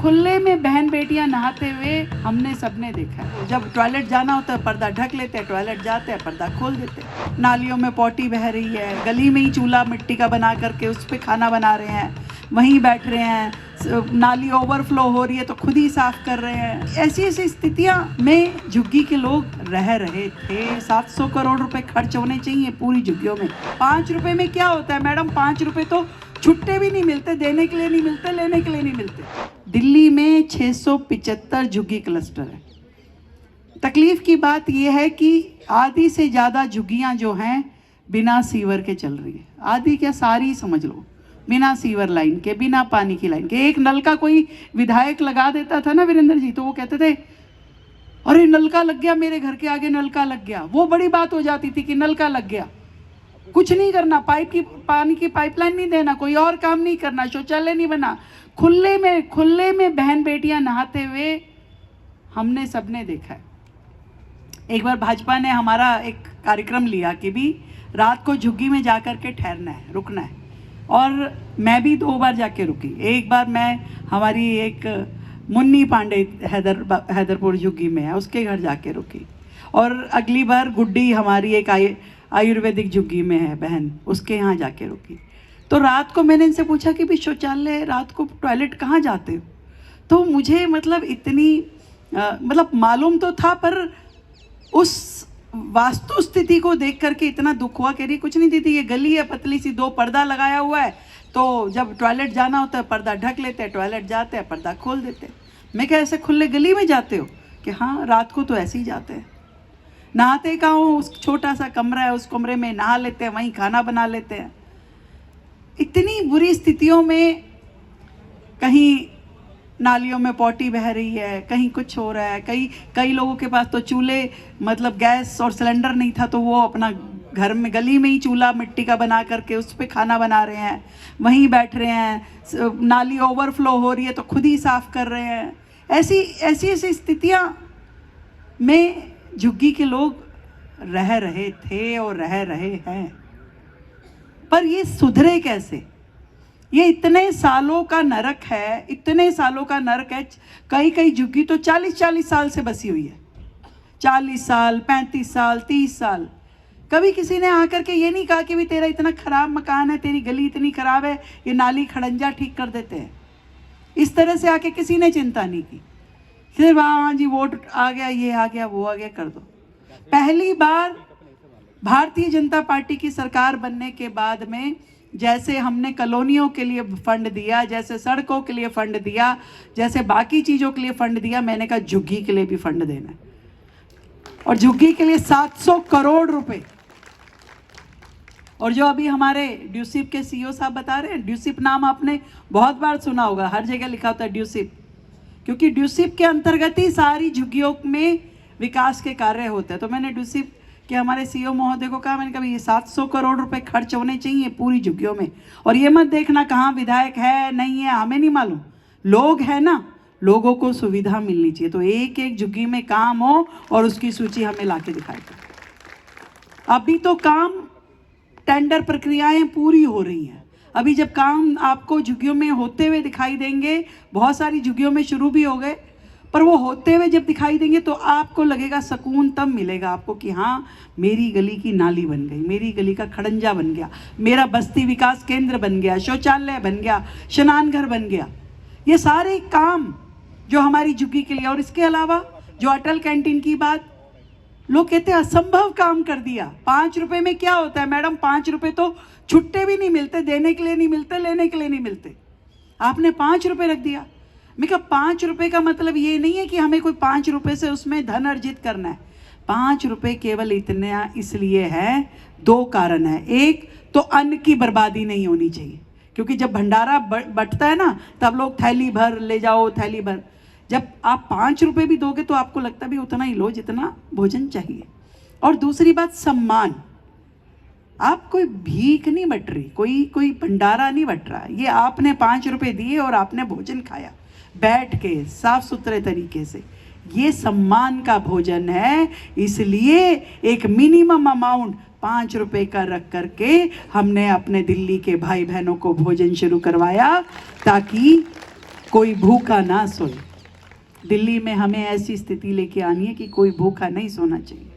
खुले में बहन बेटियां नहाते हुए हमने सबने देखा है। जब टॉयलेट जाना होता है पर्दा ढक लेते हैं, टॉयलेट जाते हैं पर्दा खोल देते हैं। नालियों में पॉटी बह रही है, गली में ही चूल्हा मिट्टी का बना करके उस पर खाना बना रहे हैं, वहीं बैठ रहे हैं, नाली ओवरफ्लो हो रही है तो खुद ही साफ कर रहे हैं। ऐसी ऐसी स्थितियां में झुग्गी के लोग रह रहे थे। 700 करोड़ रुपए खर्च होने चाहिए पूरी झुग्गियों में। 5 रुपए में क्या होता है मैडम? 5 रुपए तो छुट्टे भी नहीं मिलते, देने के लिए नहीं मिलते, लेने के लिए नहीं मिलते। दिल्ली में 675 झुग्गी क्लस्टर है। तकलीफ की बात यह है कि आधी से ज़्यादा झुग्गियाँ जो हैं बिना सीवर के चल रही है। आधी क्या, सारी समझ लो, बिना सीवर लाइन के, बिना पानी की लाइन के। एक नल का कोई विधायक लगा देता था ना वीरेंद्र जी, तो वो कहते थे अरे नलका लग गया, मेरे घर के आगे नलका लग गया। वो बड़ी बात हो जाती थी कि नलका लग गया। कुछ नहीं करना, पानी की पाइपलाइन नहीं देना, कोई और काम नहीं करना, शौचालय नहीं बना। खुले में बहन बेटियां नहाते हुए हमने सबने देखा है। एक बार भाजपा ने हमारा एक कार्यक्रम लिया कि भी रात को झुग्गी में जाकर के ठहरना है, रुकना है, और मैं भी 2 बार जाके रुकी। एक बार मैं हमारी एक मुन्नी पांडे हैदरपुर झुग्गी में है, उसके घर जाके रुकी, और अगली बार गुड्डी हमारी एक आयुर्वेदिक झुग्गी में है बहन, उसके यहाँ जाके रुकी। तो रात को मैंने इनसे पूछा कि भी शौचालय, रात को टॉयलेट कहाँ जाते हो? तो मुझे मतलब इतनी मतलब मालूम तो था, पर उस वास्तु स्थिति को देख करके इतना दुख हुआ। कह रही कुछ नहीं दीदी, ये गली है पतली सी, 2 पर्दा लगाया हुआ है, तो जब टॉयलेट जाना होता है पर्दा ढक लेते हैं, टॉयलेट जाते हैं पर्दा खोल देते हैं। मैं क्या ऐसे खुले गली में जाते हो? कि हाँ, रात को तो ऐसे ही जाते हैं। नहाते कहाँ हो? उस छोटा सा कमरा है, उस कमरे में नहा लेते हैं, वहीं खाना बना लेते हैं। इतनी बुरी स्थितियों में कहीं नालियों में पॉटी बह रही है, कहीं कुछ हो रहा है। कई लोगों के पास तो चूल्हे, मतलब गैस और सिलेंडर नहीं था, तो वो अपना घर में गली में ही चूल्हा मिट्टी का बना करके उस पर खाना बना रहे हैं, वहीं बैठ रहे हैं। नाली ओवरफ्लो हो रही है तो खुद ही साफ कर रहे हैं। ऐसी स्थितियां में झुग्गी के लोग रह रहे थे और रह रहे हैं। पर ये सुधरे कैसे? ये इतने सालों का नरक है, इतने सालों का नरक है। कई झुग्गी तो 40 साल से बसी हुई है, 40 साल, 35 साल, 30 साल। कभी किसी ने आकर के ये नहीं कहा कि भी तेरा इतना खराब मकान है, तेरी गली इतनी खराब है, ये नाली खड़ंजा ठीक कर देते हैं। इस तरह से आके किसी ने चिंता नहीं की। सिर्फ हाँ जी, वोट आ गया, ये आ गया, वो आ गया, कर दो। पहली बार भारतीय जनता पार्टी की सरकार बनने के बाद में जैसे हमने कॉलोनियों के लिए फंड दिया, जैसे सड़कों के लिए फंड दिया, जैसे बाकी चीज़ों के लिए फंड दिया, मैंने कहा झुग्गी के लिए भी फंड देना है। और झुग्गी के लिए 700 करोड़ रुपए। और जो अभी हमारे ड्यूसिप के सीईओ साहब बता रहे हैं, ड्यूसिप नाम आपने बहुत बार सुना होगा, हर जगह लिखा होता है ड्यूसिप, क्योंकि ड्यूसिप के अंतर्गत ही सारी झुग्गियों में विकास के कार्य होते हैं। तो मैंने ड्यूसिप के हमारे सीईओ महोदय को कहा, मैंने कहा ये 700 करोड़ रुपए खर्च होने चाहिए पूरी झुग्गियों में। और ये मत देखना कहाँ विधायक है नहीं है, हमें नहीं मालूम, लोग हैं ना, लोगों को सुविधा मिलनी चाहिए। तो एक झुग्गी में काम हो और उसकी सूची हमें ला के दिखाएगा। अभी तो काम, टेंडर प्रक्रियाएं पूरी हो रही हैं। अभी जब काम आपको झुग्गियों में होते हुए दिखाई देंगे, बहुत सारी झुग्गियों में शुरू भी हो गए, पर वो होते हुए जब दिखाई देंगे तो आपको लगेगा, सुकून तब मिलेगा आपको कि हाँ, मेरी गली की नाली बन गई, मेरी गली का खड़ंजा बन गया, मेरा बस्ती विकास केंद्र बन गया, शौचालय बन गया, स्नान घर बन गया। ये सारे काम जो हमारी झुग्गी के लिए। और इसके अलावा जो अटल कैंटीन की बात, लोग कहते हैं असंभव काम कर दिया। 5 रुपए में क्या होता है मैडम? 5 रुपए तो छुट्टे भी नहीं मिलते, देने के लिए नहीं मिलते, लेने के लिए नहीं मिलते। आपने 5 रुपए रख दिया। मैं कहा 5 रुपए का मतलब ये नहीं है कि हमें कोई 5 रुपए से उसमें धन अर्जित करना है। 5 रुपए केवल इतना इसलिए है, 2 कारण है। एक तो अन्न की बर्बादी नहीं होनी चाहिए, क्योंकि जब भंडारा बंटता है ना, तब लोग थैली भर ले जाओ, थैली भर। जब आप 5 रुपए भी दोगे तो आपको लगता भी उतना ही लो जितना भोजन चाहिए। और दूसरी बात, सम्मान। आप कोई भीख नहीं बट रही, कोई भंडारा नहीं बट रहा। ये आपने 5 रुपए दिए और आपने भोजन खाया बैठ के साफ सुथरे तरीके से। ये सम्मान का भोजन है। इसलिए एक मिनिमम अमाउंट 5 रुपए का रख करके हमने अपने दिल्ली के भाई बहनों को भोजन शुरू करवाया, ताकि कोई भूखा ना सोए। दिल्ली में हमें ऐसी स्थिति लेके आनी है कि कोई भूखा नहीं सोना चाहिए।